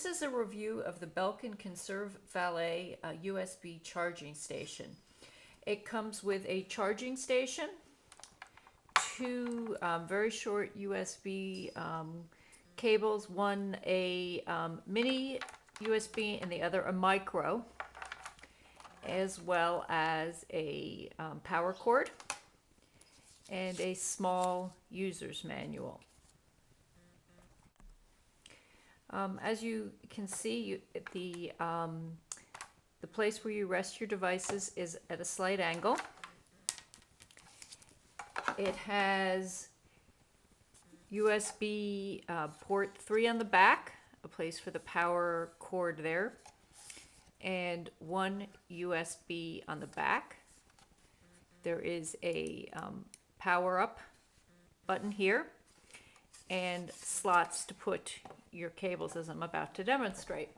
This is a review of the Belkin Conserve Valet USB charging station. It comes with a charging station, two very short USB cables, one a mini USB and the other a micro, as well as a power cord and a small user's manual. As you can see, the place where you rest your devices is at a slight angle. It has USB port 3 on the back, a place for the power cord there, and one USB on the back. There is a power up button here, and slots to put your cables, as I'm about to demonstrate.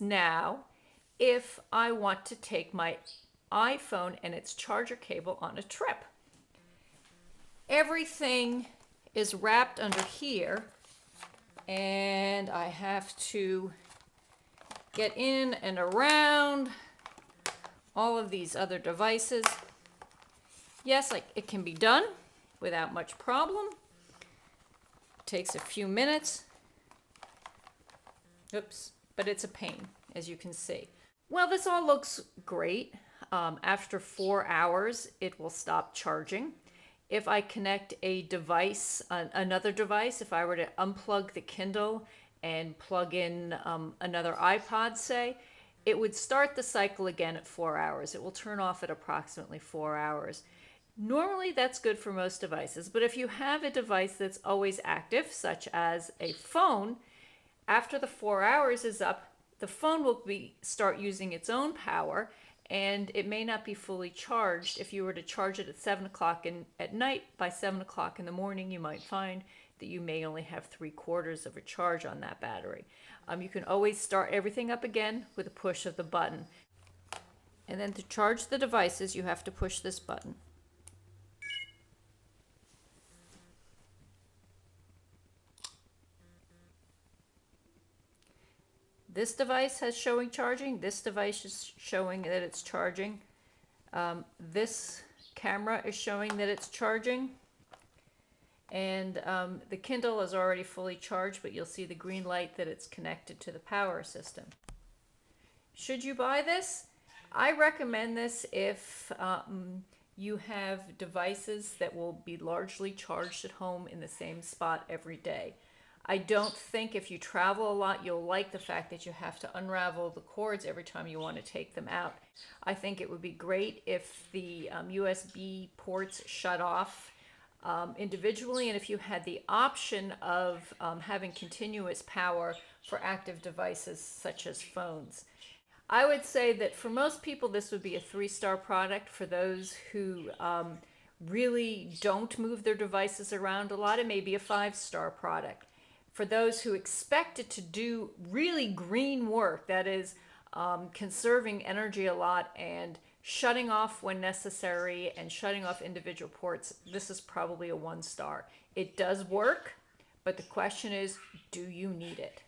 Now, if I want to take my iPhone and its charger cable on a trip, everything is wrapped under here, and I have to get in and around all of these other devices. Yes, it can be done without much problem. It takes a few minutes. Oops. But it's a pain, as you can see. Well, this all looks great. After 4 hours, it will stop charging. If I connect a device, another device, if I were to unplug the Kindle and plug in another iPod, say, it would start the cycle again at 4 hours. It will turn off at approximately 4 hours. Normally, that's good for most devices, but if you have a device that's always active, such as a phone, after the 4 hours is up, the phone will start using its own power, and it may not be fully charged. If you were to charge it at 7 o'clock at night, by 7 o'clock in the morning, you might find that you may only have 3/4 of a charge on that battery. You can always start everything up again with a push of the button. And then to charge the devices, you have to push this button. This device has showing charging. This device is showing that it's charging. This camera is showing that it's charging. And the Kindle is already fully charged, but you'll see the green light that it's connected to the power system. Should you buy this? I recommend this if you have devices that will be largely charged at home in the same spot every day. I don't think if you travel a lot, you'll like the fact that you have to unravel the cords every time you want to take them out. I think it would be great if the USB ports shut off individually, and if you had the option of having continuous power for active devices such as phones. I would say that for most people, this would be a 3-star product. For those who really don't move their devices around a lot, it may be a 5-star product. For those who expect it to do really green work, that is conserving energy a lot and shutting off when necessary and shutting off individual ports, this is probably a 1-star. It does work, but the question is, do you need it?